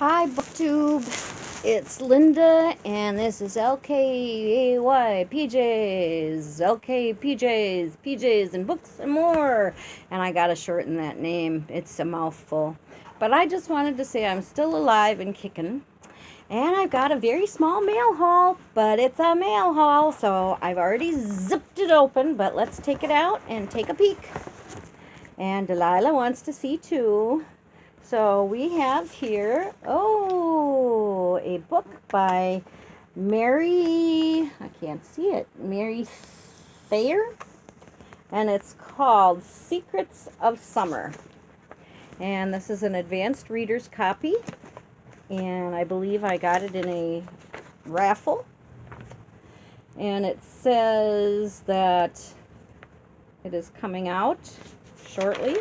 Hi, BookTube. It's Linda, and this is LKAY PJs, LK PJs, and books and more. And I gotta shorten that name, it's a mouthful. But I just wanted to say I'm still alive and kicking. And I've got a very small mail haul, but it's a mail haul, so I've already zipped it open. But let's take it out and take a peek. And Delilah wants to see too. So we have here, a book by I can't see it, Mary Thayer, and it's called Secrets of Summer. And this is an advanced reader's copy, and I believe I got it in a raffle. And it says that it is coming out shortly.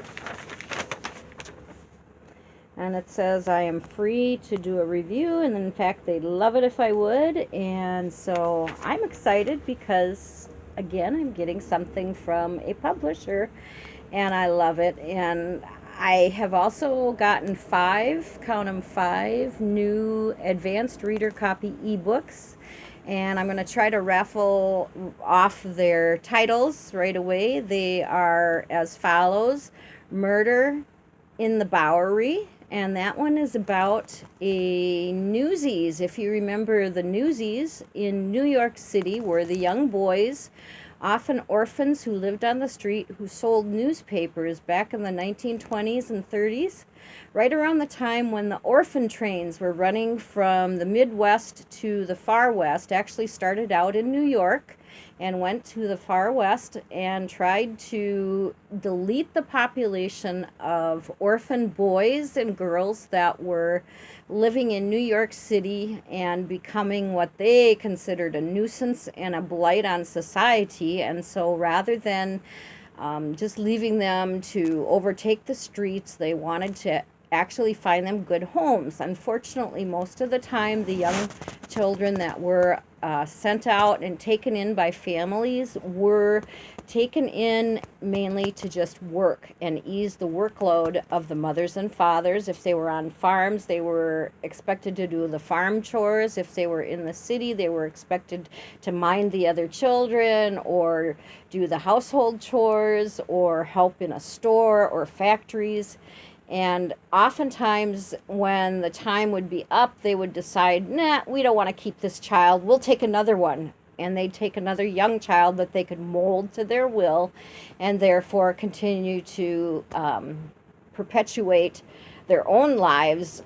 And it says I am free to do a review, and in fact they'd love it if I would. And so I'm excited because, again, I'm getting something from a publisher, and I love it. And I have also gotten five new advanced reader copy ebooks, and I'm going to try to raffle off their titles right away. They are as follows: Murder in the Bowry. And that one is about a Newsies. If you remember, the Newsies in New York City were the young boys, often orphans who lived on the street, who sold newspapers back in the 1920s and 30s, right around the time when the orphan trains were running from the Midwest to the Far West. Actually started out in New York and went to the Far West and tried to delete the population of orphan boys and girls that were living in New York City and becoming what they considered a nuisance and a blight on society. And so rather than just leaving them to overtake the streets, they wanted to actually find them good homes. Unfortunately, most of the time, the young children that were sent out and taken in by families were taken in mainly to just work and ease the workload of the mothers and fathers. If they were on farms, they were expected to do the farm chores. If they were in the city, they were expected to mind the other children or do the household chores or help in a store or factories. And oftentimes when the time would be up, they would decide, nah, we don't want to keep this child. We'll take another one. And they'd take another young child that they could mold to their will and therefore continue to perpetuate their own lives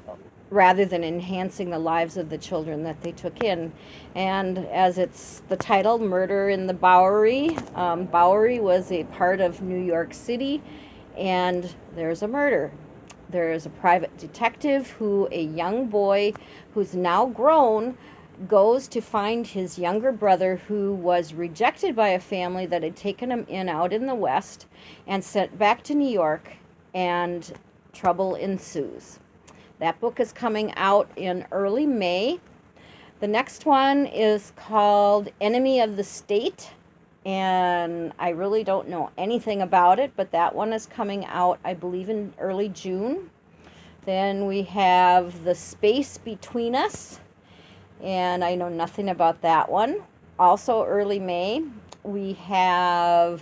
rather than enhancing the lives of the children that they took in. And as it's the title, Murder in the Bowry, Bowry was a part of New York City, and there's a murder. There's a private detective who, a young boy who's now grown, goes to find his younger brother who was rejected by a family that had taken him in out in the West and sent back to New York, and trouble ensues. That book is coming out in early May. The next one is called Enemy of the State, and I really don't know anything about it, but that one is coming out, I believe, in early June. Then we have The Space Between Us, and I know nothing about that one. Also early May, we have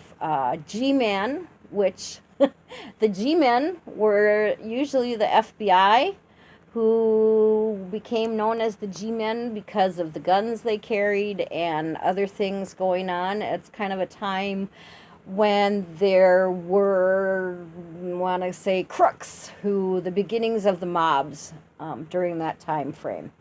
G-Men, which the G-Men were usually the FBI, who became known as the G-Men because of the guns they carried and other things going on. It's kind of a time when there were, crooks, the beginnings of the mobs during that time frame.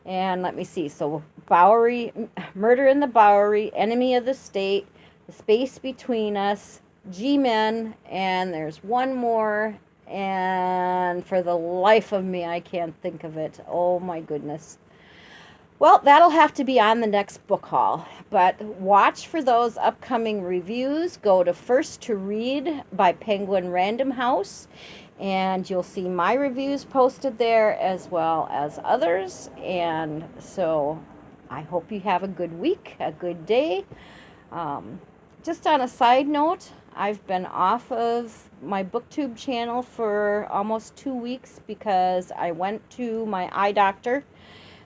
And let me see, so Bowry, Murder in the Bowry, Enemy of the State, The Space Between Us, G-Men, and there's one more, and for the life of me, I can't think of it. Oh my goodness. Well, that'll have to be on the next book haul, but watch for those upcoming reviews. Go to First to Read by Penguin Random House, and you'll see my reviews posted there as well as others. And so I hope you have a good week, a good day. Just on a side note, I've been off of my booktube channel for almost 2 weeks because I went to my eye doctor,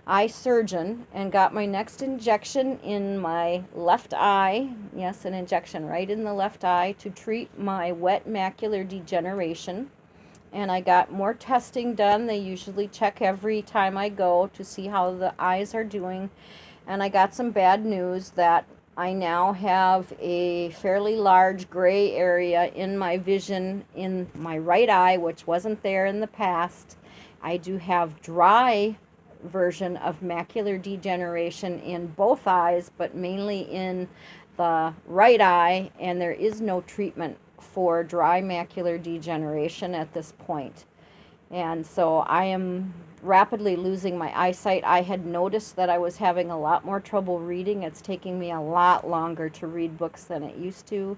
eye surgeon, and got my next injection in my left eye. Yes, an injection right in the left eye to treat my wet macular degeneration. And I got more testing done. They usually check every time I go to see how the eyes are doing. And I got some bad news that I now have a fairly large gray area in my vision in my right eye, which wasn't there in the past. I do have dry version of macular degeneration in both eyes, but mainly in the right eye, and there is no treatment for dry macular degeneration at this point. And so I am rapidly losing my eyesight. I had noticed that I was having a lot more trouble reading. It's taking me a lot longer to read books than it used to.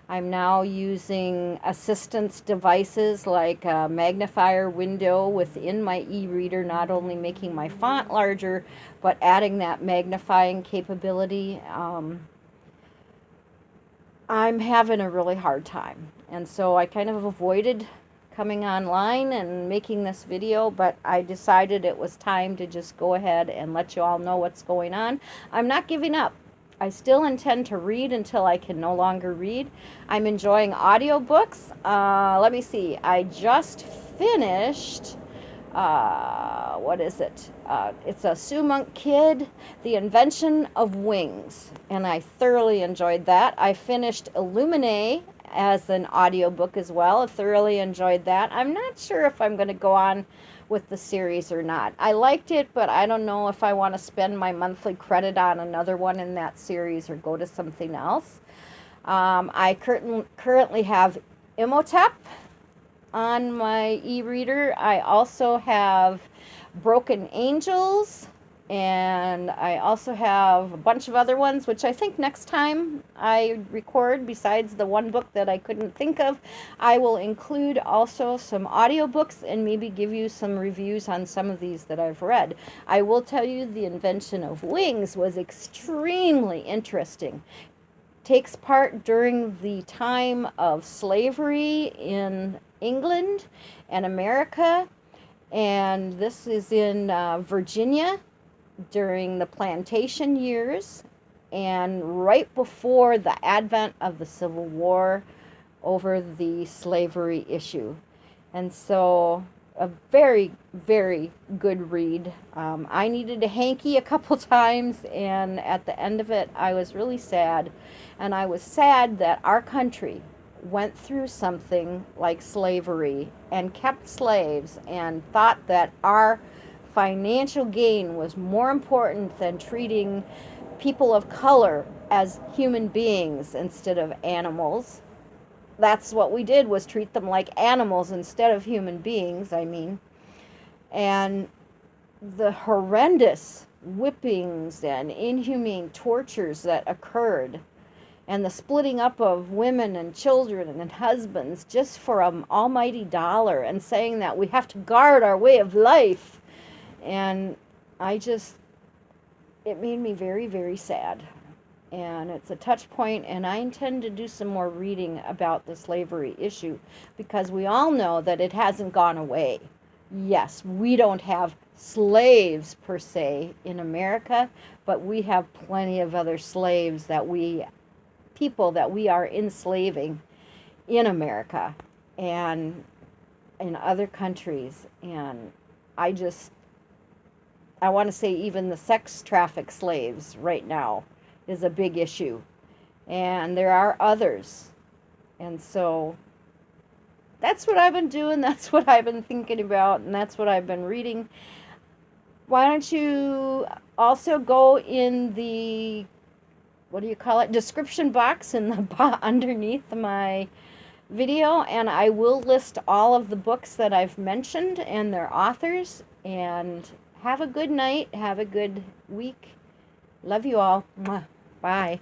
I'm now using assistance devices like a magnifier window within my e-reader, not only making my font larger, but adding that magnifying capability. I'm having a really hard time. And so I kind of avoided coming online and making this video, but I decided it was time to just go ahead and let you all know what's going on. I'm not giving up. I still intend to read until I can no longer read. I'm enjoying audiobooks. Let me see. I just finished, what is it? It's a Sue Monk Kid, The Invention of Wings, and I thoroughly enjoyed that. I finished Illuminae as an audiobook as well. I thoroughly enjoyed that. I'm not sure if I'm going to go on with the series or not. I liked it, but I don't know if I want to spend my monthly credit on another one in that series or go to something else. I currently have Imhotep on my e-reader. I also have Broken Angels, and I also have a bunch of other ones, which I think next time I record, besides the one book that I couldn't think of, I will include also some audiobooks and maybe give you some reviews on some of these that I've read. I will tell you The Invention of Wings was extremely interesting. Takes part during the time of slavery in England and America, and this is in Virginia during the plantation years and right before the advent of the Civil War over the slavery issue. And so a very, very good read. I needed a hanky a couple times, and at the end of it I was really sad. And I was sad that our country went through something like slavery and kept slaves and thought that our financial gain was more important than treating people of color as human beings instead of animals. That's what we did, was treat them like animals instead of human beings, And the horrendous whippings and inhumane tortures that occurred, and the splitting up of women and children and husbands just for an almighty dollar, and saying that we have to guard our way of life. And it made me very, very sad. And it's a touch point, and I intend to do some more reading about the slavery issue, because we all know that it hasn't gone away. Yes, we don't have slaves per se in America, but we have plenty of other slaves people that we are enslaving in America and in other countries. And I want to say even the sex traffic slaves right now is a big issue. And there are others. And so that's what I've been doing. That's what I've been thinking about. And that's what I've been reading. Why don't you also go in the, description box in the underneath my video, and I will list all of the books that I've mentioned and their authors. And have a good night. Have a good week. Love you all. Mwah. Bye.